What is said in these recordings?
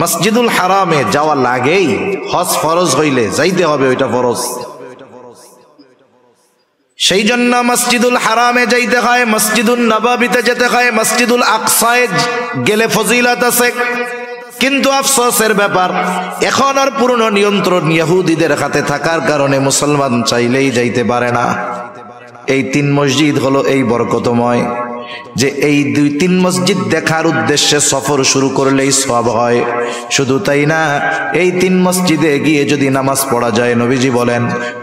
মসজিদুল হারামে যাওয়া লাগেই, হজ ফরজ হইলে যাইতে হবে, ওইটা ফরজ। সেই জন্য মসজিদুল হারামে যাইতে হয়, মসজিদুল নববীতে যেতে হয়, মসজিদুল আকসায় গেলে ফজিলত আছে। কিন্তু আফসোসের ব্যাপার, এখন আর পূর্ণ নিয়ন্ত্রণ ইহুদিদের হাতে থাকার কারণে মুসলমান চাইলেই যাইতে পারে না। এই 3 মসজিদ হলো এই বরকতময় যে এই 2-3 মসজিদ দেখার উদ্দেশ্যে সফর শুরু করলেই সওয়াব হয়। শুধু তাই না, এই 3 মসজিদে গিয়ে যদি নামাজ পড়া যায়, নবীজি বলেন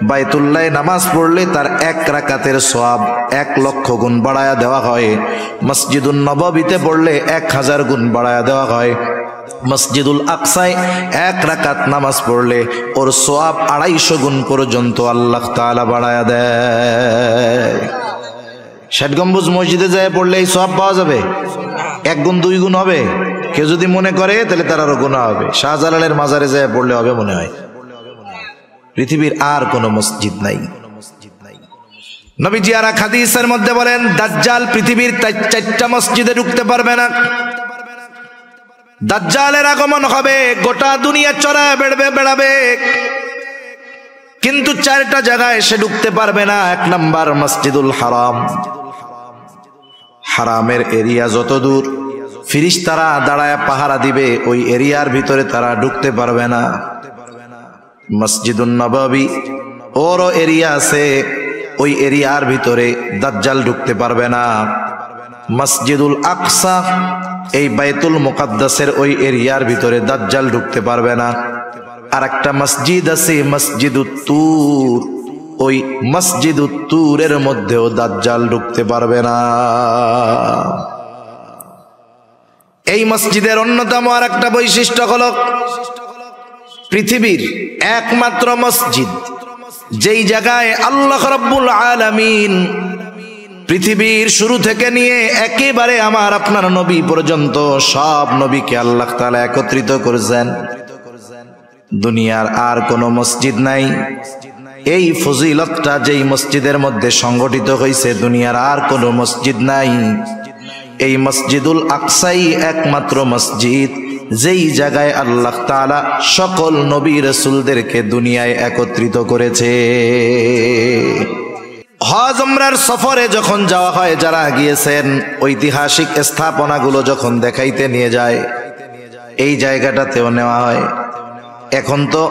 বাইতুল্লাহে নামাজ পড়লে তার 1 রাকাতের সওয়াব 1 লক্ষ গুণ বাড়ায়া দেওয়া হয়। মসজিদুন নববীতে পড়লে 1000 গুণ বাড়ায়া দেওয়া হয়। মসজিদুল আকসায় 1 রাকাত নামাজ পড়লে ওর সওয়াব 250 গুণ পর্যন্ত আল্লাহ তাআলা বাড়ায়া দেয়। 60 গম্বুজ মসজিদে যায় পড়লে এই সওয়াব পাওয়া যাবে, 1 গুণ 2 গুণ হবে। কেউ যদি মনে করে তাহলে তার আরো গুনাহ হবে। শাহজালালের মাজারে যায় পড়লে হবে মনে হয়। পৃথিবীর আর কোনো মসজিদ নাই। নবীজি আর এক হাদিসের মধ্যে বলেন, দাজ্জাল পৃথিবীর 4টা মসজিদে ঢুকতে পারবে না। দাজ্জালের আগমন হবে, গোটা দুনিয়া চড়ায় বেড়াবে, কিন্তু 4টা জায়গায় সে ঢুকতে পারবে না। 1 নাম্বার মসজিদুল হারাম, হারামের এরিয়া যত দূর ফিরিস্তারা দাঁড়ায় পাহারা দিবে, ওই এরিয়ার ভিতরে তারা ঢুকতে পারবে না। মসজিদুন নববী ওরও এরিয়া আছে, ওই এরিয়ার ভিতরে দাজ্জাল ঢুকতে পারবে না। মসজিদুল আকসা এই বাইতুল মুকাদ্দাসের ওই এরিয়ার ভিতরে দাজ্জাল ঢুকতে পারবে না। আর একটা মসজিদ আছে মসজিদুত তুর, ওই মসজিদুত তুরের মধ্যেও দাজ্জাল ঢুকতে পারবে না। এই মসজিদের অন্যতম আর একটা বৈশিষ্ট্য হলো পৃথিবীর একমাত্র মসজিদ যেই জায়গায় আল্লাহ রাব্বুল আলামিন পৃথিবীর শুরু থেকে নিয়ে একেবারে আমার আপনার নবী পর্যন্ত সব নবীকে আল্লাহ তাআলা একত্রিত করেছেন। দুনিয়ার আর কোনো মসজিদ নাই। এই ফজিলতটা যেই মসজিদের মধ্যে সংগঠিত হয়েছে, দুনিয়ার আর কোনো মসজিদ নাই। এই মসজিদুল আকসাই একমাত্র মসজিদ যেই জায়গায় আল্লাহ তাআলা সকল নবী রাসূলদেরকে দুনিয়ায় একত্রিত করেছে। হজ উমরার সফরে যখন যাওয়া হয়, যারা গিয়েছেন ঐতিহাসিক স্থাপনাগুলো যখন দেখাইতে নিয়ে যায়, এই জায়গাটাতেও নেওয়া হয়। এখন তো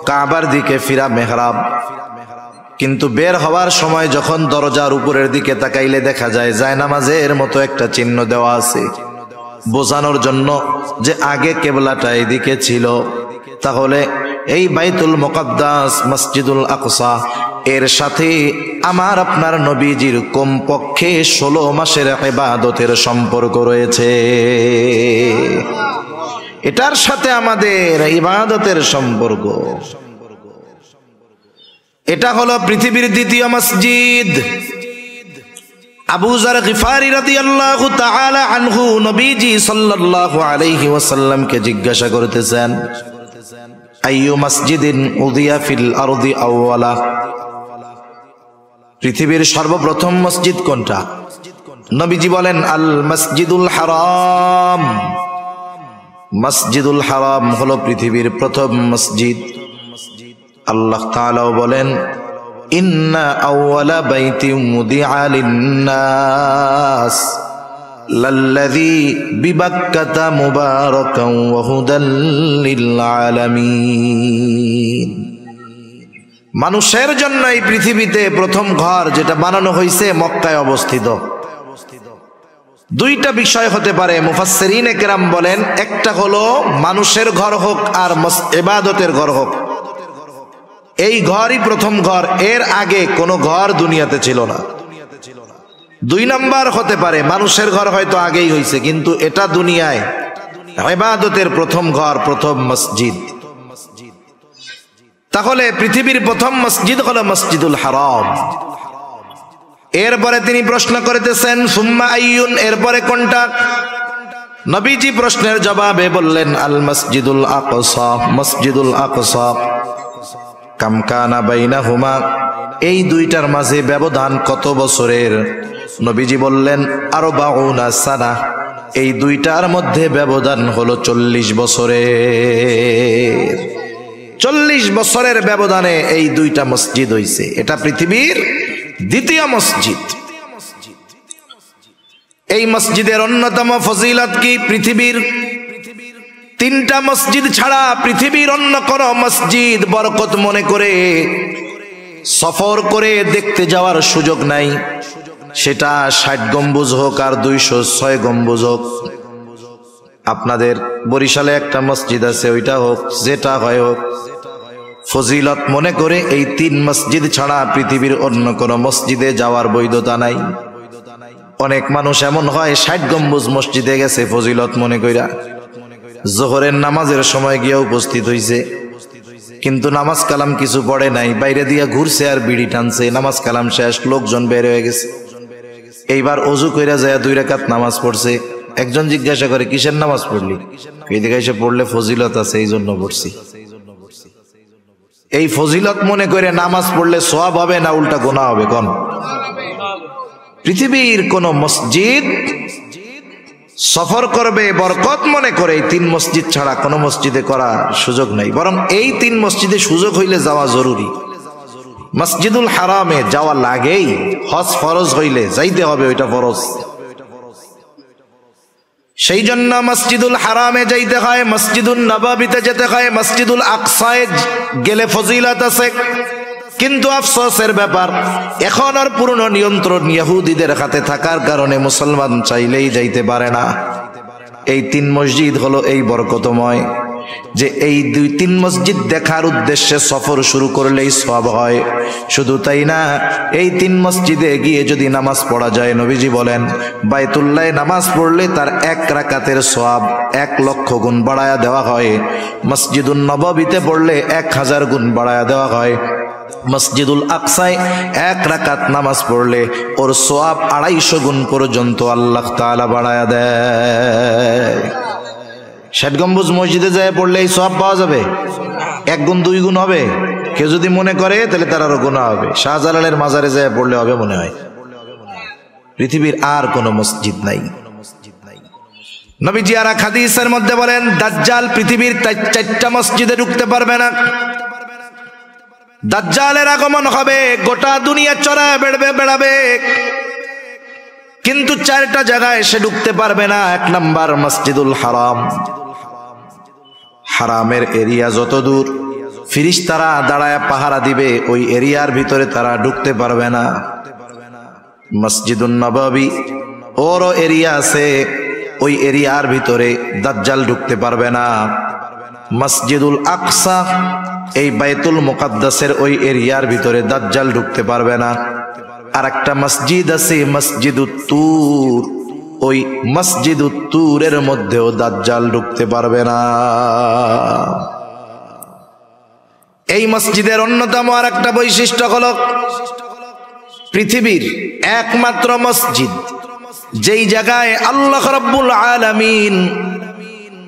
কাবার দিকে ফিরা মেহরাব, কিন্তু বের হওয়ার সময় যখন দরজার উপরের দিকে তাকাইলে দেখা যায় জায়নামাজের মতো একটা চিহ্ন দেওয়া আছে, বোঝানোর জন্য যে আগে কেবলাটা এদিকে ছিল। তাহলে এই বাইতুল মুকাদ্দাস মসজিদুল আকসা এর সাথে আমার আপনার নবীজির কমপক্ষে 16 মাসের ইবাদতের সম্পর্ক রয়েছে। এটার সাথে আমাদের ইবাদতের সম্পর্ক। এটা হলো পৃথিবীর দ্বিতীয় মসজিদ। আবু যার গিফারি রাদিয়াল্লাহু তাআলা আনহু নবীজি সাল্লাল্লাহু আলাইহি ওয়াসাল্লামকে জিজ্ঞাসা করতেছেন, আইয়ু মসজিদিন উযিয়া ফিল আরদি আউওয়ালা, পৃথিবীর সর্বপ্রথম মসজিদ কোনটা? নবীজি বলেন, আল মসজিদুল হারাম। মসজিদুল হারাম হলো পৃথিবীর প্রথম মসজিদ। আল্লাহ তাআলাও বলেন, ইন্না আউওয়ালা বাইতিন মুদিআ লিন-নাস লাল্লাযী বিবাক্কাতা মুবারাকান ওয়া হুদাল লিল-আলামিন। মানুষের জন্য এই পৃথিবীতে প্রথম ঘর যেটা বানানো হয়েছে মক্কায় অবস্থিত। 2টা বিষয় হতে পারে, মুফাসসিরিনে কেরাম বলেন, একটা হলো মানুষের ঘর হোক আর ইবাদতের ঘর হোক, এই ঘরই প্রথম ঘর, এর আগে কোনো ঘর দুনিয়াতে ছিল না। 2 নাম্বার হতে পারে মানুষের ঘর হয়তো আগেই হয়েছে, কিন্তু এটা দুনিয়ায় ইবাদতের প্রথম ঘর, প্রথম মসজিদ। তাহলে পৃথিবীর প্রথম মসজিদ হলো মসজিদুল হারাম। এরপরে তিনি প্রশ্ন করতেছেন, সুম্মা আইয়ুন, এরপরে কোনটা? নবীজি প্রশ্নের জবাবে বললেন, আল মসজিদুল আকসা। মসজিদুল আকসা। কাম কানা বাইনাহুমা, এই 2টার মাঝে ব্যবধান কত বছরের? নবীজি বললেন, 40 সানা, এই দুইটার মধ্যে ব্যবধান হলো 40 বছরের। 40 বছরের ব্যবধানে এই দুইটা মসজিদ হইছে। এটা পৃথিবীর দ্বিতীয় মসজিদ। এই মসজিদের অন্যতম ফজিলত কি? পৃথিবীর 3টা মসজিদ ছাড়া পৃথিবীর অন্য কোন মসজিদ বরকত মনে করে সফর করে দেখতে যাওয়ার সুযোগ নাই। সেটা 60 গম্বুজ হোক আর 206 গম্বুজ হোক। আপনাদের বরিশালে একটা মসজিদ আছে, ওইটা হোক, যেটা হয় হোক, ফজিলত মনে করে এই 3 মসজিদ ছাড়া পৃথিবীর অন্য কোন মসজিদে যাওয়ার বৈধতা নাই। অনেক মানুষ এমন হয় 60 গম্বুজ মসজিদে গেছে ফজিলত মনে কইরা, জোহরের নামাজের সময় গিয়ে উপস্থিত হইছে, কিন্তু নামাজ কালাম কিছু পড়ে নাই, বাইরে দিয়া ঘুরছে আর বিড়ি টানছে। নামাজ কালাম শেষ, লোকজন বের হয়ে গেছে। এইবার অজু কইরা যায় 2 রাকাত নামাজ পড়ছে। একজন জিজ্ঞাসা করে, কিসের নামাজ পড়লি? এদিকে এসে পড়লে ফজিলত আছে, এই জন্য পড়ছি। এই ফজিলত মনে করে নামাজ পড়লে সওয়াব হবে না উল্টা গুনাহ হবে? কোন পৃথিবীর কোন মসজিদ সফর করবে বরকত মনে করে এই 3 মসজিদ ছাড়া কোন মসজিদে করার সুযোগ নাই। বরং এই 3 মসজিদে সুযোগ হইলে যাওয়া জরুরি। মসজিদুল হারামে যাওয়া লাগেই, হজ ফরজ হইলে যাইতে হবে, ওইটা ফরজ। সেই জন্য মসজিদুল হারামে যাইতে হয়, মসজিদুল নববীতে যেতে হয়, মসজিদুল আকসায় গেলে ফজিলত আছে। কিন্তু আফসোসের ব্যাপার, এখন আর পুরনো নিয়ন্ত্রণ ইহুদিদের হাতে থাকার কারণে মুসলমান চাইলেই যাইতে পারে না। এই 3 মসজিদ হলো এই বরকতময় যে এই 2-3 মসজিদ দেখার উদ্দেশ্যে সফর শুরু করলেই সওয়াব হয়। শুধু তাই না, এই 3 মসজিদে গিয়ে যদি নামাজ পড়া যায়, নবীজি বলেন বাইতুল্লাহে নামাজ পড়লে তার 1 রাকাতের সওয়াব 1 লক্ষ গুণ বাড়ায়া দেওয়া হয়। মসজিদুন নববীতে পড়লে 1000 গুণ বাড়ায়া দেওয়া হয়। মসজিদুল আকসায় 1 রাকাত নামাজ পড়লে ওর সওয়াব 250 গুণ পর্যন্ত আল্লাহ তাআলা বাড়ায়া দেয়। 60 গম্বুজ মসজিদে যায় পড়লে এই সওয়াব পাওয়া যাবে? 1 গুণ 2 গুণ হবে? কেউ যদি মনে করে তাহলে তার আরো গুনাহ হবে। শাহজালালের মাজারে যায় পড়লে হবে মনে হয়? পৃথিবীর আর কোন মসজিদ নাই। নবীজি আর এক হাদিসের মধ্যে বলেন, দাজ্জাল পৃথিবীর 4টা মসজিদে ঢুকতে পারবে না। দাজ্জালের আগমন হবে, গোটা দুনিয়া চড়ায় বেড়াবে, কিন্তু 4টা জায়গায় সে ঢুকতে পারবে না। 1 নাম্বার মসজিদুল হারাম। হারামের এরিয়া যত দূর, ফেরেশতারা দাঁড়ায় পাহারা দিবে, ওই এরিয়ার ভিতরে তারা ঢুকতে পারবে না। মসজিদুন নববী ওরও এরিয়া আছে, ওই এরিয়ার ভিতরে দাজ্জাল ঢুকতে পারবে না। মসজিদুল আকসা, এই বাইতুল মুকাদ্দাসের ওই এরিয়ার ভিতরে দাজ্জাল ঢুকতে পারবে না। আর একটা মসজিদ আছে মসজিদুত তুর, ওই মসজিদুত তুরের মধ্যেও দাজ্জাল ঢুকতে পারবে না। এই মসজিদের অন্যতম আর একটা বৈশিষ্ট্য হলো পৃথিবীর একমাত্র মসজিদ যেই জায়গায় আল্লাহ রাব্বুল আলামিন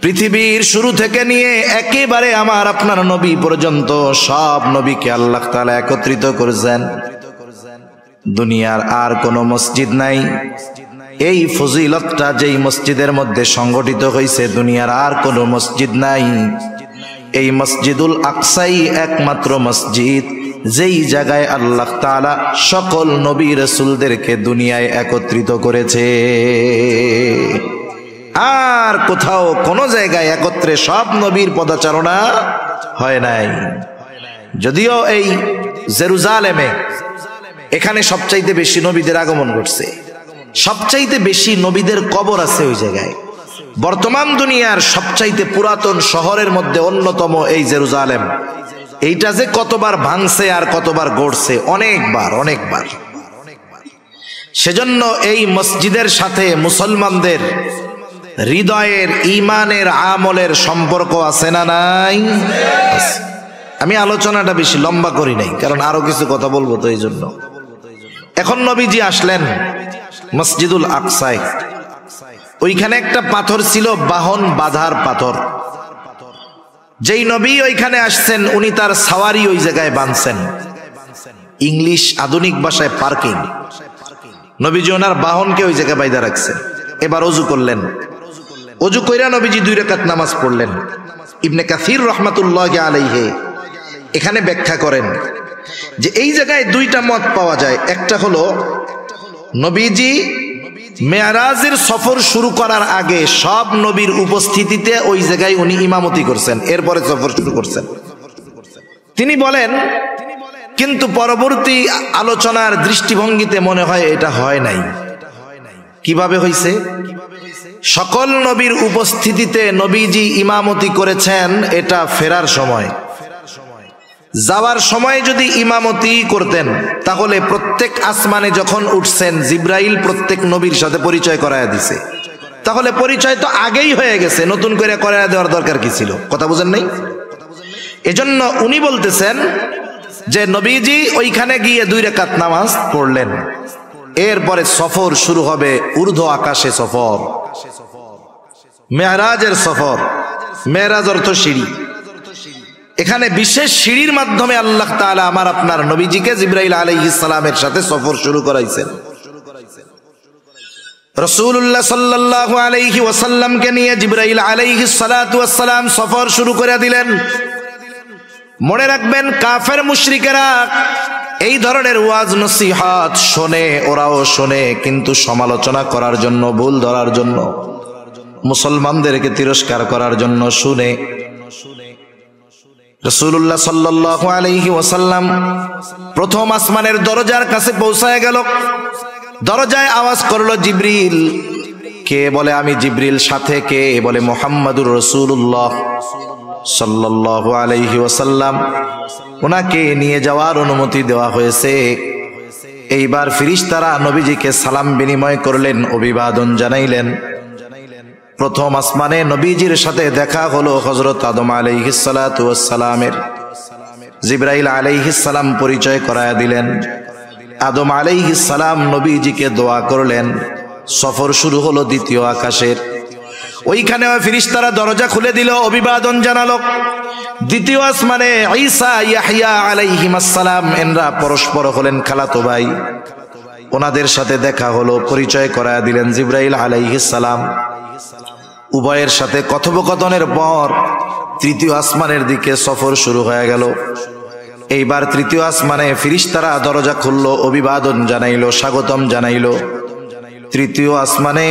পৃথিবীর শুরু থেকে নিয়ে একেবারে আমার আপনার নবী পর্যন্ত সব নবীকে আল্লাহ তাআলা একত্রিত করেছেন। দুনিয়ার আর কোন মসজিদ নাই। এই ফজিলতটা যেই মসজিদের মধ্যে সংগঠিত হয়েছে, দুনিয়ার আর কোন মসজিদ নাই। এই মসজিদুল আকসাই একমাত্র মসজিদ যেই জায়গায় আল্লাহ তাআলা সকল নবী রাসূলদেরকে দুনিয়ায় একত্রিত করেছে। আর কোথাও কোন জায়গায় একত্রে সব নবীর পদচারণা হয় নাই। যদিও এই জেরুজালেমে, এখানে সবচাইতে বেশি নবীদের আগমন ঘটছে, সবচাইতে বেশি নবীদের কবর আছে ওই জায়গায়। বর্তমান দুনিয়ার সবচাইতে পুরাতন শহরের মধ্যে অন্যতম এই জেরুজালেম। এইটা যে কতবার ভাঙছে আর কতবার গড়ছে, অনেকবার। সেজন্য এই মসজিদের সাথে মুসলমানদের হৃদয়ের, ঈমানের, আমলের সম্পর্ক আছে না নাই? আমি আলোচনাটা বেশি লম্বা করি নাই, কারণ আরো কিছু কথা বলবো, তো এই জন্য। এখন নবীজি আসলেন মসজিদুল আকসায়। ওইখানে একটা পাথর ছিল, বাহন বাঁধার পাথর। যেই নবী ওইখানে আসছেন, উনি তার সাওয়ারি ওই জায়গায় বাঁধছেন। ইংলিশ আধুনিক ভাষায় পার্কিং। নবীজি ওনার বাহনকে ওই জায়গায় বাইধা রাখছেন। এবার ওযু করলেন। ওযু কইরা নবীজি 2 রাকাত নামাজ পড়লেন। ইবনে কাসির রাহমাতুল্লাহি আলাইহি এখানে ব্যাখ্যা করেন যে এই জায়গায় 2টা মত পাওয়া যায়। একটা হলো নবীজি মেরাজের সফর শুরু করার আগে সব নবীর উপস্থিতিতে ওই জায়গায় উনি ইমামতি করছেন, এরপরে সফর শুরু করছেন। তিনি বলেন কিন্তু পরবর্তী আলোচনার দৃষ্টিভঙ্গিতে মনে হয় এটা হয় নাই। কিভাবে হইছে? সকল নবীর উপস্থিতিতে নবীজি ইমামতি করেছেন এটা ফেরার সময়। যাওয়ার সময় যদি ইমামতি করতেন তাহলে প্রত্যেক আসমানে যখন উঠছেন জিব্রাইল প্রত্যেক নবীর সাথে পরিচয় করায়া দিছে, তাহলে পরিচয় তো আগেই হয়ে গেছে, নতুন করে করায়া দেওয়ার দরকার কি ছিল? কথা বুঝেন নাই? এজন্য উনি বলতেছেন যে নবীজি ওইখানে গিয়ে 2 রাকাত নামাজ পড়লেন, এরপরে সফর শুরু হবে ঊর্ধ্ব আকাশে সফর, মেরাজের সফর। মেরাজ অর্থ সিঁড়ি। এখানে বিশেষ সিঁড়ির মাধ্যমে আল্লাহ তাআলা আমার আপনার নবীজিকে জিবরাইল আলাইহিস সালামের সাথে সফর শুরু করাইছেন। রাসূলুল্লাহ সাল্লাল্লাহু আলাইহি ওয়াসাল্লামকে নিয়ে জিবরাইল আলাইহিস সালাতু ওয়াস সালাম সফর শুরু করে দিলেন। মনে রাখবেন কাফের মুশরিকেরা এই ধরনের ওয়াজ নসিহত শোনে, ওরাও শোনে, কিন্তু সমালোচনা করার জন্য, ভুল ধরার জন্য, মুসলমানদেরকে তিরস্কার করার জন্য শুনে। রাসূলুল্লাহ সাল্লাল্লাহু আলাইহি ওয়াসাল্লাম প্রথম আসমানের দরজার কাছে পৌঁছায় গেল। দরজায় আওয়াজ করলো জিবরিল। কে বলে আমি জিবরিল। সাথে কে বলে মুহাম্মাদুর রাসূলুল্লাহ সাল্লাল্লাহু আলাইহি ওয়াসাল্লাম। ওনাকে নিয়ে যাওয়ার অনুমতি দেওয়া হয়েছে। এইবার ফেরেশতারা নবীজিকে সালাম বিনিময় করলেন, অভিবাদন জানাইলেন। প্রথম আসমানে নবীজির সাথে দেখা হলো হযরত আদম আলাইহিস সালাতু ওয়াস সালামের। জিবরাইল আলাইহিস সালাম পরিচয় করায়া দিলেন। আদম আলাইহিস সালাম নবীজিকে দোয়া করলেন। সফর শুরু হলো দ্বিতীয় আকাশের। ওইখানে ফেরেশতারা দরজা খুলে দিল, অভিবাদন জানালো। দ্বিতীয় আসমানে ঈসা ইয়াহইয়া আলাইহিস সালাম এনরা পরস্পর হলেন খালাতো ভাই। ওনাদের সাথে দেখা হলো, পরিচয় করায়া দিলেন জিবরাইল আলাইহিস সালাম। উভয়ের সাথে কথোপকথনের পর তৃতীয় আসমানের দিকে সফর শুরু হয়ে গেল। এইবার তৃতীয় আসমানে ফেরেশতারা দরজা খুললো, অভিবাদন জানাইলো, স্বাগতম জানাইলো। তৃতীয় আসমানে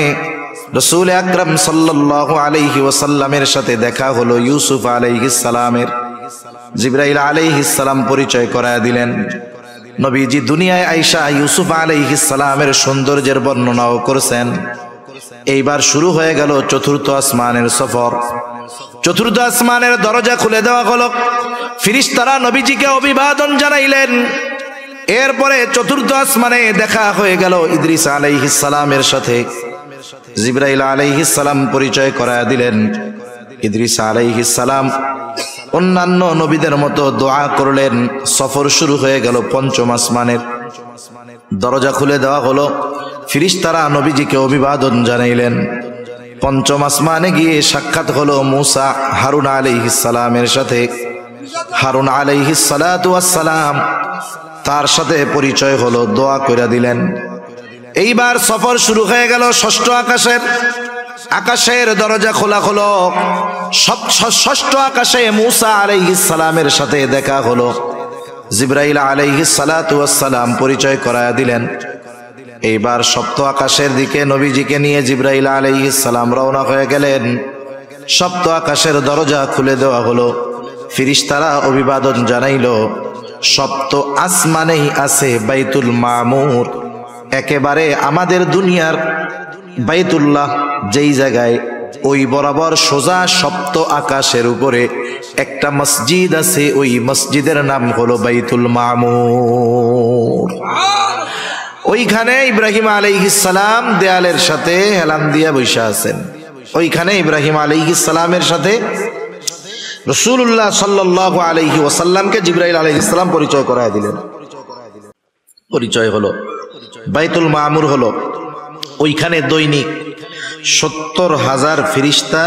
রাসূল আকরাম সাল্লাল্লাহু আলাইহি ওয়াসাল্লামের সাথে দেখা হলো ইউসুফ আলাইহিস সালামের। জিবরাইল আলাইহিস সালাম পরিচয় করায়া দিলেন। নবীজি দুনিয়ায় আয়েশা ইউসুফ আলাইহিস সালামের সৌন্দর্যের বর্ণনাও করেছেন। এইবার শুরু হয়ে গেল চতুর্থ আসমানের সফর। চতুর্থ আসমানের দরজা খুলে দেওয়া হলো, ফেরেশতারা নবীজিকে অভিবাদন জানাইলেন। এরপরে চতুর্থ আসমানে দেখা হয়ে গেল ইদ্রিস আলাইহিস সালামের সাথে। জিবরাইল আলাইহিস সালাম পরিচয় করায়া দিলেন। ইদ্রিস আলাইহিস সালাম অন্যান্য নবীদের মতো দোয়া করলেন। সফর শুরু হয়ে গেল পঞ্চম আসমানের। দরজা খুলে দেওয়া হলো, ফেরেশতারা নবীজিকে অভিবাদন জানাইলেন। পঞ্চম আসমানে গিয়ে সাক্ষাৎ হলো মুসা হারুন আলাইহিস সালামের সাথে। হারুন আলাইহিস সালাতু ওয়াস সালাম তার সাথে পরিচয় হলো, দোয়া কইরা দিলেন। এইবার সফর শুরু হয়ে গেল ষষ্ঠ আকাশের। আকাশের দরজা খোলা হলো। ষষ্ঠ আকাশে মুসা আলাইহিস সালামের সাথে দেখা হলো। জিবরাইল আলাইহিস সালাতু ওয়াস সালাম পরিচয় করায়া দিলেন। এইবার সপ্ত আকাশের দিকে নবীজিকে নিয়ে জিবরাইল আলাইহিস সালাম রওনা হয়ে গেলেন। সপ্ত আকাশের দরজা খুলে দেওয়া হলো, ফেরেশতারা অভিবাদন জানাইলো। সপ্ত আসমানেই আছে বাইতুল মামুর, একেবারে আমাদের দুনিয়ার বাইতুল্লাহ যেই জায়গায়, ওই বরাবর সোজা সপ্ত আকাশের উপরে একটা মসজিদ আছে। ওই মসজিদের নাম হলো বাইতুল মামুর। ওইখানে ইব্রাহিম আলাইহিস সালাম দেয়ালের সাথে হেলান দিয়া বসে আছেন। ওইখানে ইব্রাহিম আলাইহিস সালামের সাথে রাসূলুল্লাহ সাল্লাল্লাহু আলাইহি ওয়াসাল্লামকে জিবরাইল আলাইহিস সালাম পরিচয় করায় দিলেন। পরিচয় হলো বাইতুল মামুর হলো, ওইখানে দৈনিক ৭০,০০০ ফেরেশতা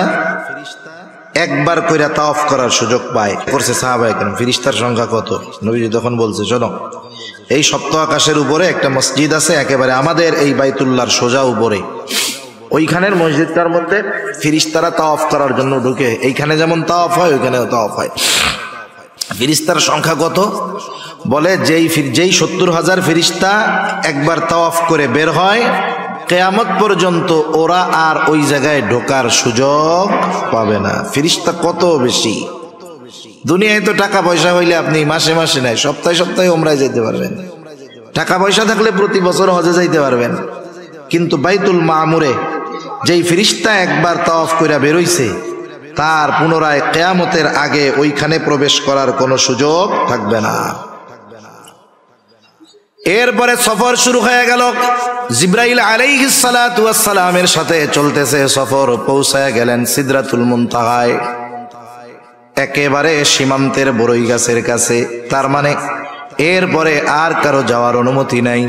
একবার কইরা তাওয়াফ করার সুযোগ পায়। করছে সাহাবায়ে কেরাম। ফেরেশতার সংখ্যা কত? নবীজি তখন বলছে, শোনো, এই সপ্ত আকাশের উপরে একটা মসজিদ আছে, একেবারে আমাদের এই বাইতুল্লাহর সোজা উপরে। ওইখানের মসজিদটার মধ্যে ফিরিস্তারা তাওয়াফ করার জন্য ঢুকে। এইখানে যেমন তাওয়াফ হয় ওইখানেও তাওয়াফ হয়। ফিরিস্তার সংখ্যা কত? বলে যেই 70,000 ফিরিস্তা একবার তাওয়াফ করে বের হয়, কিয়ামত পর্যন্ত ওরা আর ওই জায়গায় ঢোকার সুযোগ পাবে না। ফিরিস্তা কত বেশি! দুনিয়ায় তো টাকা পয়সা হইলে আপনি মাসে মাসে নাই, সপ্তাহে সপ্তাহে ওমরায় যেতে পারবেন, টাকা পয়সা থাকলে প্রতি বছর হজে যাইতে পারবেন। কিন্তু বাইতুল মামুরে যেই ফিরিস্তা একবার তাওয়াফ কইরা বেরোইছে, তার পুনরায় কিয়ামতের আগে ওইখানে প্রবেশ করার কোনো সুযোগ থাকবে না। এরপরে সফর শুরু হয়ে গেল। জিবরাইল আলাইহিস সালাতু ওয়াস সালামের সাথে চলতেছে সফর। পৌঁছায় গেলেন সিদরাতুল মুনতাহায়, একেবারে সীমান্তের বড়ই গাছের কাছে। তার মানে এরপরে আর কারো যাওয়ার অনুমতি নাই।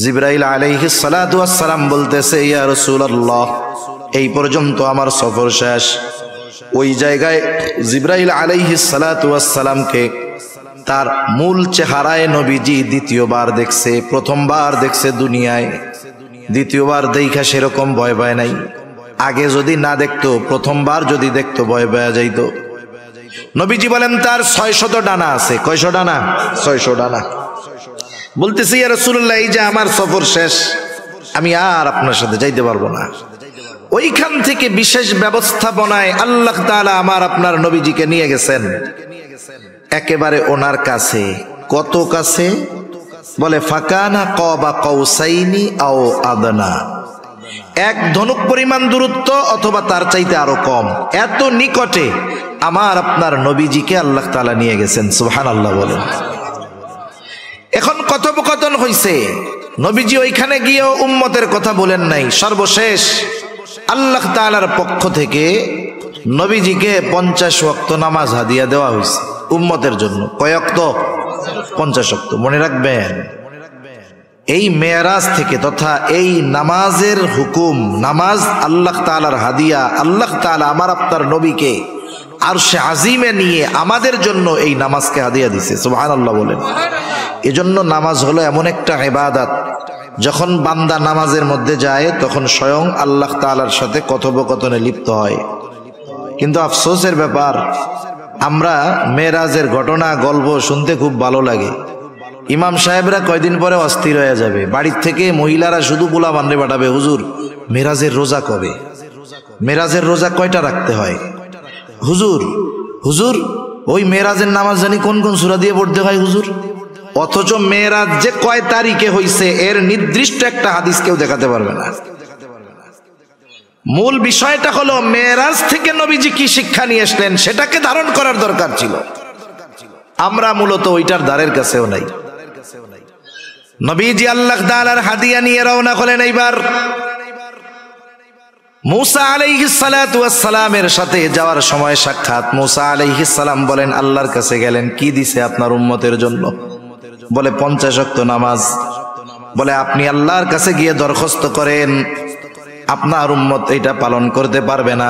জিবরাইল আলাইহিস সালাতু ওয়াস সালাম বলতেছে, ইয়া রাসূলুল্লাহ, এই পর্যন্ত আমার সফর শেষ। ওই জায়গায় জিবরাইল আলাইহিস সালাতু ওয়াস সালামকে তার মূল চেহারায় নবীজি দ্বিতীয়বার দেখছে। প্রথমবার দেখছে দুনিয়ায়, দ্বিতীয়বার দেখা সেরকম ভয় পায় নাই। আগে যদি না দেখতো, প্রথমবার যদি দেখতো ভয় পাওয়া যাইত। নবীজি বলেন তার 600 ডানা আছে। কয়শো ডানা? 600 ডানা। বলতেছি, ইয়া রাসূলুল্লাহ, এই যে আমার সফর শেষ, আমি আর আপনার সাথে যাইতে পারবো না। ওইখান থেকে বিশেষ ব্যবস্থাপনায় আল্লাহ তাআলা আমার আপনার নবীজিকে নিয়ে গেছেন একেবারে ওনার কাছে। কত কাছে? বলে ফাকানা কাবা কাউসাইনি আও আদনা, এক ধনুক পরিমাণ দূরত্ব অথবা তার চাইতে আরো কম। এত নিকটে আমার আপনার নবীজিকে আল্লাহ তাআলা নিয়ে গেছেন। সুবহানাল্লাহ বলেন। এখন কথোপকথন হইছে, নবীজি ওইখানে গিয়েও উম্মতের কথা বলেন নাই। সর্বশেষ আল্লাহ তাআলার পক্ষ থেকে নবীজিকে 50 ওয়াক্ত নামাজ হাদিয়া দেওয়া হয়েছে উম্মতের জন্য। কয় ওয়াক্ত? 50 ওয়াক্ত। মনে রাখবেন, এই মেরাজ থেকে তথা এই নামাজের হুকুম, নামাজ আল্লাহ তাআলার হাদিয়া। আল্লাহ তাআলা আমার আপনার নবীকে আরশে আজিমে নিয়ে আমাদের জন্য এই নামাজকে হাদিয়া দিছে। সুবহানাল্লাহ বলেন। এজন্য নামাজ হলো এমন একটা ইবাদত, যখন বান্দা নামাজের মধ্যে যায় তখন স্বয়ং আল্লাহ তাআলার সাথে কথোপকথনে লিপ্ত হয়। কিন্তু আফসোসের ব্যাপার, আমরা মেরাজের ঘটনা গল্প শুনতে খুব ভালো লাগে। ইমাম সাহেবরা কয়দিন পরে অস্থির হয়ে যাবে, বাড়ির থেকে মহিলারা শুধু পোলা বান্ডে পাঠাবে, হুজুর মেরাজের রোজা কবে? মেরাজের রোজা কয়টা রাখতে হয়? হুজুর হুজুর ওই মেরাজের নামাজ জানি কোন কোন সূরা দিয়ে পড়তে হয় হুজুর। অথচ মেরাজ যে কয় তারিখে হইছে এর নির্দিষ্ট একটা হাদিস কেউ দেখাতে পারবে না। মূল বিষয়টা হলো মেরাজ থেকে নবীজি কি শিক্ষা নিয়ে আসলেন সেটাকে ধারণ করার দরকার ছিল। আমরা মূলত ওইটার দ্বারের কাছেও নাই। নবীজি আল্লাহ তাআলার হাদিয়া নিয়ে রওনা হলেন। এইবার মুসা আলাইহিস সালাতু ওয়াস সালামের সাথে যাওয়ার সময় সাক্ষাৎ। মুসা আলাইহিস সালাম বলেন, আল্লাহর কাছে গেলেন, কি দিছে আপনার উম্মতের জন্য? বলে 50 ওয়াক্ত নামাজ। বলে আপনি আল্লাহর কাছে গিয়ে দরখাস্ত করেন, আপনার উম্মত এটা পালন করতে পারবে না,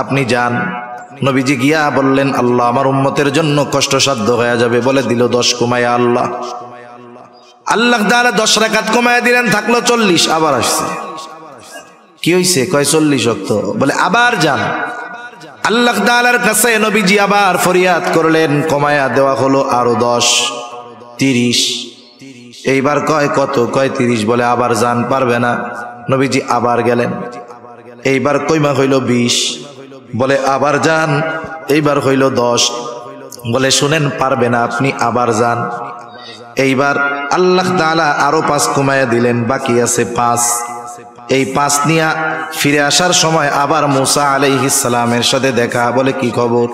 আপনি যান। নবীজি গিয়া বললেন, আল্লাহ আমার উম্মতের জন্য কষ্টসাধ্য হয়ে যাবে। বলে দিল 10 কমায়া আল্লাহ। আল্লাহ তাআলা 10 রাকাত কমায়া দিলেন, থাকলো 40। আবার আসছে, কি হইছে? কয় 40 ওয়াক্ত। বলে আবার যান। আল্লাহ তাআলার কাছে নবীজি আবার ফরিয়াদ করলেন, কমায়া দেওয়া হলো আরো 10, 30। এইবার কয় কত? কয় 30। বলে আবার যান, পারবে না। নবীজি আবার গেলেন, এইবার কইমা হইল 20। বলে আবার যান, এইবার হইল 10। বলে শুনেন, পারবে না, আপনি আবার যান। এইবার আল্লাহ তাআলা আরো 5 কমায়া দিলেন, বাকি আছে 5। এই 5 নিয়ে ফিরে আসার সময় আবার মুসা আলাইহিস সালামের সাথে দেখা। বলে কি খবর?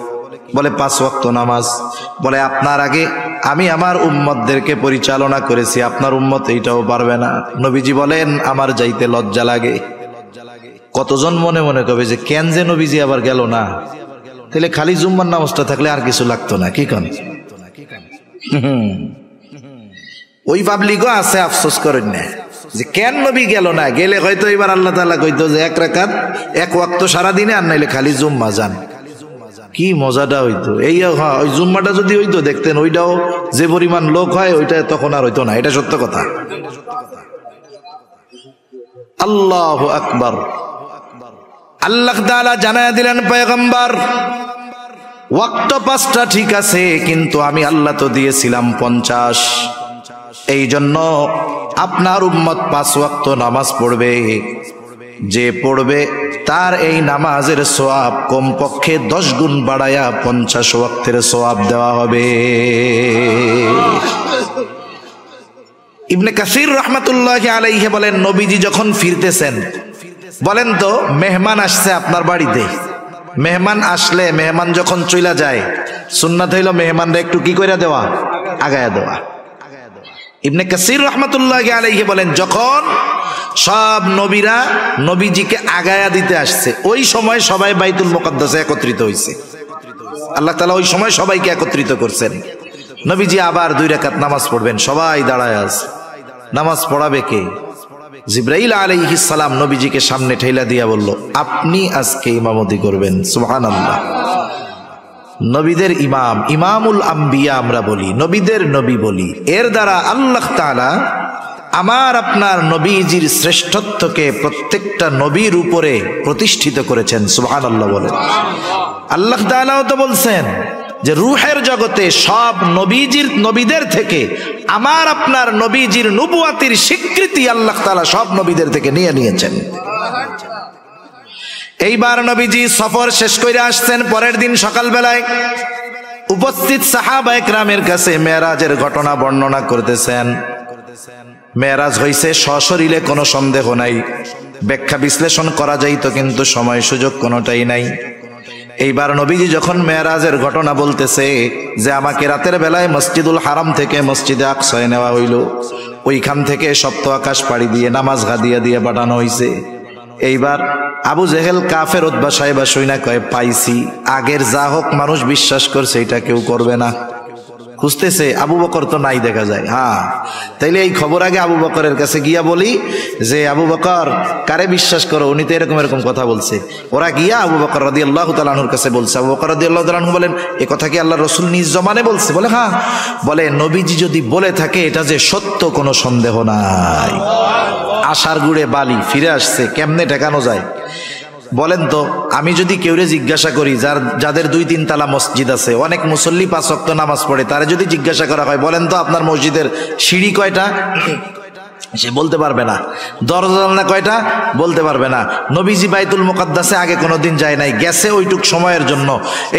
বলে 5 ওয়াক্ত নামাজ। বলে আপনার আগে আমি আমার উম্মতদেরকে পরিচালনা করেছি, আপনার উম্মত এইটাও পারবে না। নবীজি বলেন, আমার যাইতে লজ্জা লাগে। কতজন মনে মনে কবে যে কেন যে নবীজি আবার গেল না? তাহলে খালি জুম্মার নামাজটা থাকলে আর কিছু লাগতো না, কি কোন? ওই পাবলিকও আছে, আফসোস করেন না যে কেন নবী গেল না। গেলে হয়তো এবার আল্লাহ তাআলা কইতো যে 1 রাকাত 1 ওয়াক্ত সারাদিনে, আর নাইলে খালি জুম্মা যান। কি মজাটা হইতো। এই ওই জুম্মাটা যদি হইতো দেখতেন, ওইটাও যে পরিমাণ লোক হয় ওইটা তখন আর হইতো না। এটা সত্য কথা। আল্লাহু আকবার। আল্লাহ তাআলা জানায়া দিলেন পয়গম্বর, ওয়াক্ত 5টা ঠিক আছে, কিন্তু আমি আল্লাহ তো দিয়েছিলাম 50। এই জন্য আপনার উম্মত 5 ওয়াক্ত নামাজ পড়বে। যে পড়বে তার এই নামাজের সওয়াব কমপক্ষে 10 গুণ বাড়ায়া 50 ওয়াক্তের সওয়াব দেওয়া হবে। ইবনে কাসির রাহমাতুল্লাহি আলাইহি বলেন, নবীজি যখন ফিরতেছেন, বলেন তো মেহমান আসছে আপনার বাড়িতে, মেহমান আসলে, মেহমান যখন চইলা যায়, সুন্নাত হইল মেহমানরা একটু কি কইরা দেওয়া, আগায়া দেওয়া। ইবনে কাসির রাহমাতুল্লাহি আলাইহি বলেন, যখন সব নবীরা নবীজিকে আগায়া দিতে আসছে, ওই সময় সবাই বাইতুল মুকাদ্দাসে একত্রিত হইছে। আল্লাহ তাআলা ওই সময় সবাইকে একত্রিত করছেন। নবীজি আবার 2 রাকাত নামাজ পড়বেন, সবাই দাঁড়ায় আছে। নামাজ পড়াবে কে? জিবরাইল আলাইহিস সালাম নবীজিকে সামনে ঠেলা দিয়া বলল, আপনি আজকে ইমামতি করবেন। সুবহানাল্লাহ। নবীদের ইমাম, ইমামুল আম্বিয়া আমরা বলি, নবীদের নবী বলি। এর দ্বারা আল্লাহ তাআলা আমার আপনার নবীজির শ্রেষ্ঠত্বকে প্রত্যেকটা নবীর উপরে প্রতিষ্ঠিত করেছেন। সুবহানাল্লাহ বলেন। আল্লাহ তাআলাও তো বলছেন যে রূহের জগতে সব নবীদের থেকে আমার আপনার নবীজির নবুয়াতির স্বীকৃতি আল্লাহ তাআলা সব নবীদের থেকে নিয়েছেন। এইবার নবীজি সফর শেষ করে আসছেন। পরের দিন সকালবেলায় উপস্থিত সাহাবায়ে কেরামের কাছে মেরাজের ঘটনা বর্ণনা করতেছেন। মেরাজ হইছে সশরীরে, কোনো সন্দেহ নাই। ব্যাখ্যা বিশ্লেষণ করা যাইত, কিন্তু সময় সুযোগ কোনোটাই নাই। এইবার নবীজি যখন মেরাজের ঘটনা বলতেছে যে আমাকে রাতের বেলায় মসজিদুল হারাম থেকে মসজিদে আকসায় নেওয়া হইল, ওইখান থেকে সপ্ত আকাশ পাড়ি দিয়ে নামাজ গাদিয়া দিয়ে পাঠানো হইছে। এইবার আবু জেহেল কাফের উতবা সাহেবা শুইনা কয়, পাইছি, আগের যা হোক মানুষ বিশ্বাস করছে, এটা কেউ করবে না। খুঁজতেছে, আবু বকর তো নাই দেখা যায়। হ্যাঁ, তাইলে এই খবর আগে আবু বকরের কাছে গিয়া বলি যে আবু বকর কারে বিশ্বাস করো, উনি তো এরকম এরকম কথা বলছে। ওরা গিয়া আবু বকর রাদিয়াল্লাহু তাআলা আনহুর কাছে বলছে। আবু বকর রাদিয়াল্লাহু তাআলা আনহু বলেন, এ কথা কি আল্লাহর রাসূল নিজ জবানে বলছে? বলে হ্যাঁ। বলে নবীজি যদি বলে থাকে এটা যে সত্য, কোনো সন্দেহ নাই। আশার গুড়ে বালি ফিরে আসছে, কেমনে ঠেকানো যায়? বলেন তো, আমি যদি কেউরে জিজ্ঞাসা করি যাদের 2-3 তালা মসজিদ আছে, অনেক মুসল্লি 5 ওয়াক্ত নামাজ পড়ে, তারে যদি জিজ্ঞাসা করা হয়, বলেন তো আপনার মসজিদের সিঁড়ি কয়টা, সে বলতে পারবে না। দরজা জানলা কয়টা, বলতে পারবে না। নবীজি বাইতুল মুকাদ্দাসে আগে কোনোদিন যায় নাই, গেছে ওইটুক সময়ের জন্য।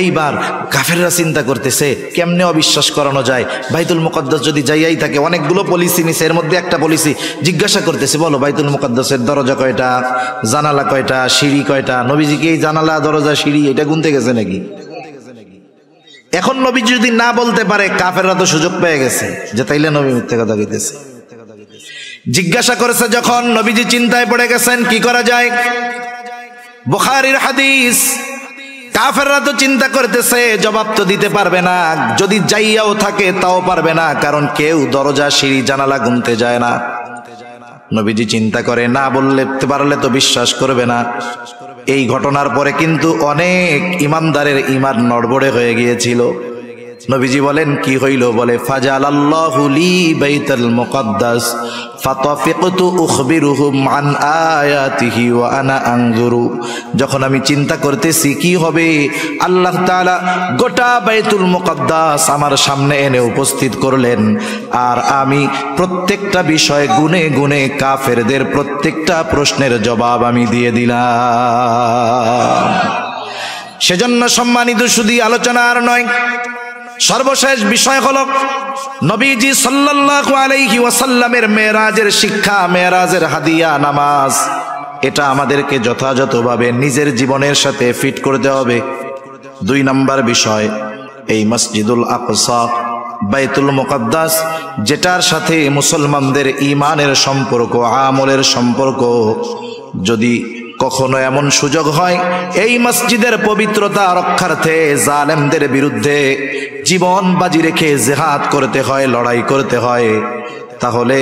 এইবার কাফেররা চিন্তা করতেছে কেমনে অবিশ্বাস করানো যায়। বাইতুল মুকাদ্দাস যদি যাইয়াই থাকে, অনেকগুলো পলিসি নিছে, এর মধ্যে একটা পলিসি জিজ্ঞাসা করতেছে, বলো বাইতুল মুকাদ্দাসের দরজা কয়টা, জানালা কয়টা, সিঁড়ি কয়টা? নবীজি কি এই জানালা, দরজা, সিঁড়ি এটা গুনতে গেছে নাকি? এখন নবীজি যদি না বলতে পারে, কাফেররা তো সুযোগ পেয়ে গেছে যে তাইলে নবী মিথ্যা কথা কইতেছে। জিজ্ঞাসা করেছে যখন, নবীজি চিন্তায় পড়ে গেছেন কি করা যায়। বুখারীর হাদিস। কাফেররা তো চিন্তা করতেছে জবাব তো দিতে পারবে না, যদি যাইয়াও থাকে তাও পারবে না, কারণ কেউ দরজা, সিঁড়ি, জানালা গুনতে যায় না। নবীজি চিন্তা করে, না বললে পারলে তো বিশ্বাস করবে না। এই ঘটনার পরে কিন্তু অনেক ইমানদারের ঈমান নড়বড়ে হয়ে গিয়েছিল। নবীজি বলেন কি হইল? বলে ফাজালাল্লাহু লি বাইতুল মুকাদ্দাস ফাতাফিকতু উখবিরুহুম আন আয়াতিহি ওয়া আনা আনজুরু। যখন আমি চিন্তা করতেছি কি হবে, আল্লাহ তাআলা গোটা বাইতুল মুকাদ্দাস আমার সামনে এনে উপস্থিত করলেন, আর আমি প্রত্যেকটা বিষয় গুনে গুনে কাফেরদের প্রত্যেকটা প্রশ্নের জবাব আমি দিয়ে দিলাম। সেজন্য সম্মানিত শুধু আলোচনা আর নয়, সর্বশেষ বিষয় হলো নবীজি সাল্লাল্লাহু আলাইহি ওয়াসাল্লামের মেরাজের শিক্ষা, মেরাজের হাদিয়া নামাজ। এটা আমাদেরকে যথাযথভাবে নিজের জীবনের সাথে ফিট করতে হবে। 2 নম্বর বিষয়, এই মসজিদুল আকসা, বাইতুল মুকাদ্দাস, যেটার সাথে মুসলমানদের ঈমানের সম্পর্ক, আমলের সম্পর্ক, যদি কখনো এমন সুযোগ হয় এই মসজিদের পবিত্রতা রক্ষার্থে জালেমদের বিরুদ্ধে জীবন বাজি রেখে জিহাদ করতে হয়, লড়াই করতে হয়, তাহলে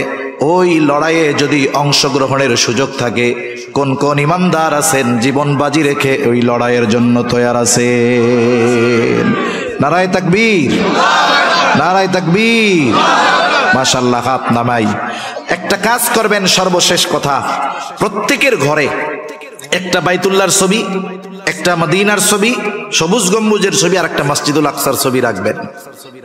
ওই লড়াইয়ে যদি অংশগ্রহণের সুযোগ থাকে, কোন কোন ইমানদার আছেন জীবন বাজি রেখে ওই লড়াইয়ের জন্য তৈয়ার আছেন? নারায়ে তাকবীর, নারায়ে তাকবীর। মাশাআল্লাহ, হাত নামাই। একটা কাজ করবেন, সর্বশেষ কথা, প্রত্যেকের ঘরে একটা বাইতুল্লাহর ছবি, একটা মদিনার ছবি, সবুজ গম্বুজের ছবি আর একটা মসজিদুল আকসার ছবি রাখবেন।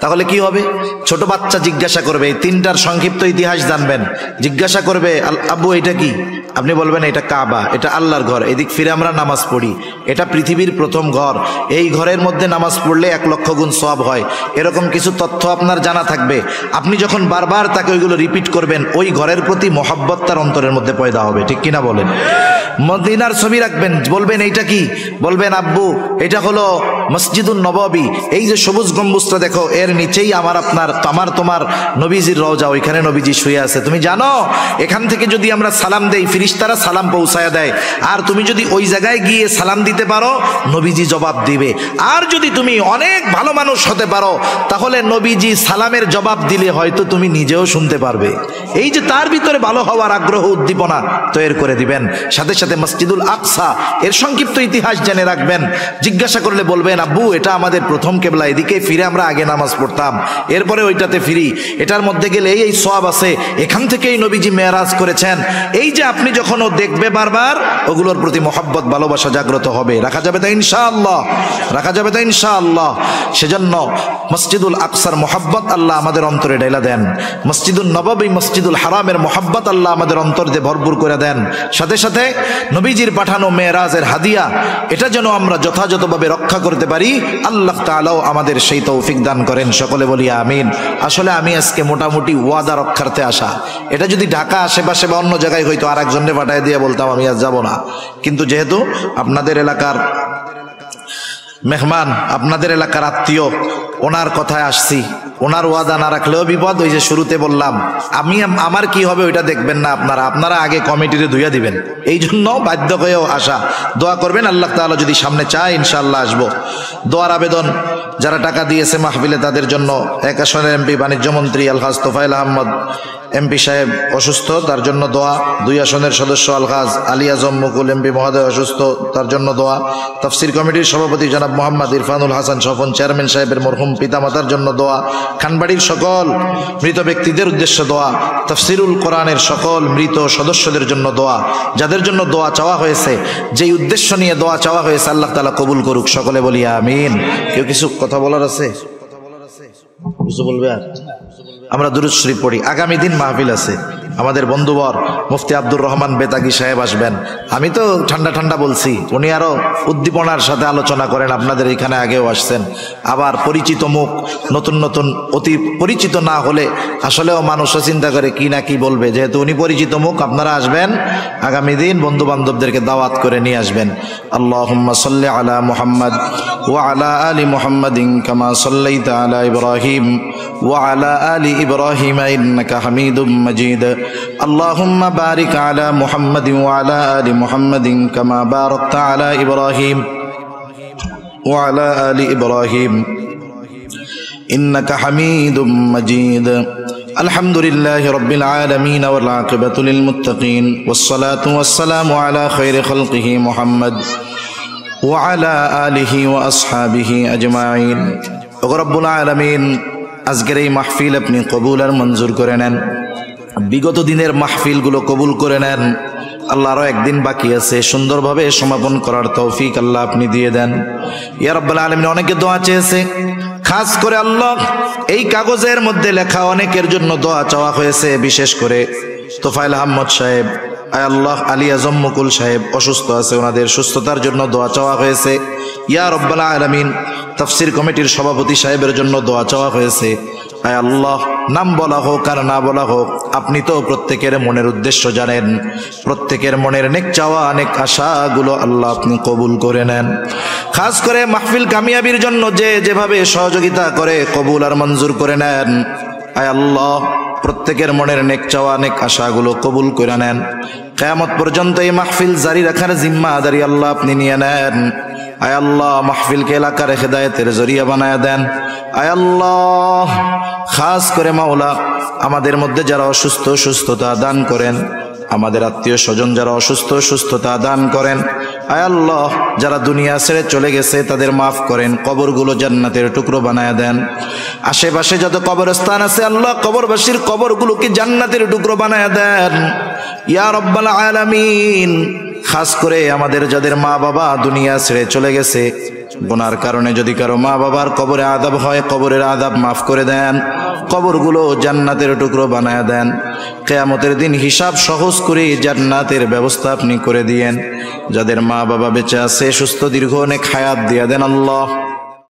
তাহলে কি হবে? ছোট বাচ্চা জিজ্ঞাসা করবে, এই তিনটার সংক্ষিপ্ত ইতিহাস জানবেন, জিজ্ঞাসা করবে আব্বু এটা কি? আপনি বলবেন এটা কাবা, এটা আল্লাহর ঘর, এদিক ফিরে আমরা নামাজ পড়ি, এটা পৃথিবীর প্রথম ঘর, এই ঘরের মধ্যে নামাজ পড়লে 1 লক্ষ গুণ সওয়াব হয়। এরকম কিছু তথ্য আপনার জানা থাকবে। আপনি যখন বারবার তাকে ওইগুলো রিপিট করবেন, ওই ঘরের প্রতি মহব্বত তার অন্তরের মধ্যে পয়দা হবে। ঠিক কিনা বলেন? মদিনার ছবি রাখবেন, বলবেন এইটা কি? বলবেন আব্বু এটা হলো মসজিদুন নববী, এই যে সবুজ গম্বুজটা দেখো, এর নিচেই তোমার নবীজির রওজা, ওইখানে নবীজি শুয়ে আছে। তুমি জানো এখান থেকে যদি আমরা সালাম দেই, ফিরিস্তারা সালাম পৌঁছায় দেয়, আর তুমি যদি ওই জায়গায় গিয়ে সালাম দিতে পারো, নবীজি জবাব দিবে। আর যদি তুমি অনেক ভালো মানুষ হতে পারো, তাহলে নবীজি সালামের জবাব দিলে হয়তো তুমি নিজেও শুনতে পারবে। এই যে তার ভিতরে ভালো হওয়ার আগ্রহ, উদ্দীপনা তৈরি করে দিবেন। সাথে সাথে মসজিদুল আকসা, এর সংক্ষিপ্ত ইতিহাস জেনে রাখবেন। জিজ্ঞাসা করলে বলবেন আব্বু এটা আমাদের প্রথম কেবলা, এদিকে ফিরে আমরা আগে নামাজ পড়তাম, এরপরে ওইটাতে ফিরি, এটার মধ্যে গেলে এই সওয়াব আছে, এখান থেকেই নবীজি মেরাজ করেছেন। এই যে আপনি যখন ও দেখবে বারবার, ওগুলোর প্রতি মহব্বত, ভালোবাসা জাগ্রত হবে। রাখা যাবে তো ইনশাআল্লাহ? রাখা যাবে তো ইনশাআল্লাহ? সেজন্য মসজিদুল আকসার মহব্বত আল্লাহ আমাদের অন্তরে ঢেলা দেন, মসজিদুল নববী, মসজিদুল হারামের মহব্বত আল্লাহ আমাদের অন্তর দিয়ে ভরপুর করে দেন। সাথে সাথে নবীজির পাঠানো মেরাজের হাদিয়া, এটা যেন আমরা যথাযথভাবে রক্ষা করতে পারি, আল্লাহ তাআলাও আমাদের সেই তৌফিক দান করেন। সকলে বলি আমিন। আসলে আমি আজকে মোটামুটি ওয়াদা রক্ষার্থে আসা, এটা যদি ঢাকা আশেপাশে বা অন্য জায়গায় হইতো আর একজনকে পাঠিয়ে দিয়ে বলতাম আমি আজ যাব না, কিন্তু যেহেতু আপনাদের এলাকার মেহমান, আপনাদের এলাকার আত্মীয়, ওনার কথায় আসছি, ওনার ওয়াদা না রাখলেও বিপদ। ওই যে শুরুতে বললাম, আমার কি হবে ওইটা দেখবেন না, আপনারা আগে কমিটিতে ধুইয়া দিবেন, এই জন্য বাধ্য হয়েও আসা। দোয়া করবেন, আল্লাহ তাআলা যদি সামনে চায় ইনশাআল্লাহ আসবো। দোয়ার আবেদন যারা টাকা দিয়েছে মাহফিলে, তাদের জন্য 1 আসনের এমপি বাণিজ্য মন্ত্রী আলহাজ তোফায়েল আহমদ এমপি সাহেব অসুস্থ, তার জন্য দোয়া। 2 আসনের সদস্য আলহাজ আলী আজম মুকুল এমপি মহোদয় অসুস্থ, তার জন্য দোয়া। তাফসীর কমিটির সভাপতি জনাব মোহাম্মদ ইরফানুল হাসান স্বপন চেয়ারম্যান সাহেবের মরহুম পিতামাতার জন্য দোয়া। খানবাড়ির সকল মৃত ব্যক্তিদের উদ্দেশ্যে দোয়া। তাফসীরুল কোরআনের সকল মৃত সদস্যদের জন্য দোয়া। যাদের জন্য দোয়া চাওয়া হয়েছে, যেই উদ্দেশ্য নিয়ে দোয়া চাওয়া হয়েছে, আল্লাহ তাআলা কবুল করুক। সকলে বলি আমিন। কেউ কিছু কথা বলার আছে? কিছু বলবে? আর আমরা দুরূদ শরীফ পড়ি। আগামী দিন মাহফিল আছে, আমাদের বন্ধুবর মুফতি আব্দুর রহমান বেতাগী সাহেব আসবেন। আমি তো ঠান্ডা ঠান্ডা বলছি, উনি আরো উদ্দীপনার সাথে আলোচনা করেন। আপনাদের এখানে আগেও আসছেন। আবার পরিচিত মুখ, নতুন নতুন, অতি পরিচিত না হলে আসলেও মানুষও চিন্তা করে কি না কি বলবে। যেহেতু উনি পরিচিত মুখ, আপনারা আসবেন, আগামী দিন বন্ধু বান্ধবদেরকে দাওয়াত করে নিয়ে আসবেন। আল্লাহুম্মা সাল্লি আলা মুহাম্মদ ওয়া আলা আলি মুহাম্মাদিন কামা সাল্লাইতা আলা ইব্রাহিম ওয়া আলা আলি ইব্রাহিম ইন্নাকা হামিদুম মাজিদ। আল্লাহুম্মা বারিক আলা মুহাম্মাদিন ওয়া আলা আলি মুহাম্মাদিন কামা বারাকতা আলা ইব্রাহিম ওয়া আলা আলি ইব্রাহিম ইন্নাকা হামিদুম মাজিদ। আলহামদুলিল্লাহি রাব্বিল আলামিন ওয়াল আকিবাতু লিল মুত্তাকিন ওয়াস সালাতু ওয়াস সালামু আলা খায়রি খালকিহি মুহাম্মদ ওয়া আলা আলিহি ওয়া আসহাবিহি আজমাইন। ওয়া রব্বুল আলামিন, আজকের এই মাহফিল আপনি কবুল আর মঞ্জুর করে নেন। বিগত দিনের মাহফিলগুলো কবুল করে নেন। আল্লাহ আরো একদিন বাকি আছে, সুন্দরভাবে সমাপন করার তৌফিক আল্লাহ আপনি দিয়ে দেন। ইয়া রাব্বুল আলামিন, অনেকে দোয়া চেয়েছে, খাস করে আল্লাহ এই কাগজের মধ্যে লেখা অনেকের জন্য দোয়া চাওয়া হয়েছে। বিশেষ করে তোফায়েল আহমদ সাহেব, আয় আল্লাহ আলী আজম মুকুল সাহেব অসুস্থ আছে, ওনাদের সুস্থতার জন্য দোয়া চাওয়া হয়েছে। ইয়া রাব্বুল আলামিন, তাফসীর কমিটির সভাপতি সাহেবের জন্য দোয়া চাওয়া হয়েছে। আয় আল্লাহ, নাম বলা হোক আর না বলা হোক, আপনি তো প্রত্যেকের মনের উদ্দেশ্য জানেন। প্রত্যেকের মনের নেক চাওয়া, নেক আশাগুলো আল্লাহ আপনি কবুল করে নেন। খাস করে মাহফিল কামিয়াবির জন্য যে যেভাবে সহযোগিতা করে, কবুল আর মঞ্জুর করে নেন। আয় আল্লাহ, প্রত্যেকের মনের নেক চাওয়া, নেক আশাগুলো কবুল করে নেন। কিয়ামত পর্যন্ত এই মাহফিল জারি রাখার জিম্মাদারি আল্লাহ আপনি নিয়ে নেন। আয় আল্লাহ, মাহফিলকে এলাকার হেদায়েতের জরিয়া বানায় দেন। আয় আল্লাহ, খাস করে মাওলা আমাদের মধ্যে যারা অসুস্থ, সুস্থতা দান করেন। আমাদের আত্মীয় স্বজন যারা অসুস্থ সুস্থতা দান করেন। আয় আল্লাহ, যারা দুনিয়া ছেড়ে চলে গেছে তাদের মাফ করেন, কবরগুলো জান্নাতের টুকরো বানায় দেন। আশেপাশে যত কবরস্থান আছে আল্লাহ, কবরবাসীর কবরগুলোকে জান্নাতের টুকরো বানায় দেন ইয়া রব্বাল আলামিন। খাস করে আমাদের যাদের মা বাবা দুনিয়া ছেড়ে চলে গেছে, গুনার কারণে যদি কারো মা বাবার কবরে আযাব হয়, কবরের আযাব মাফ করে দেন, কবরগুলো জান্নাতের টুকরো বানায় দেন। কিয়ামতের দিন হিসাব সহজ করে জান্নাতের ব্যবস্থা আপনি করে দিয়েন। যাদের মা বাবা বেঁচে আছে সুস্থ দীর্ঘ অনেক হায়াত দিয়ে দেন আল্লাহ।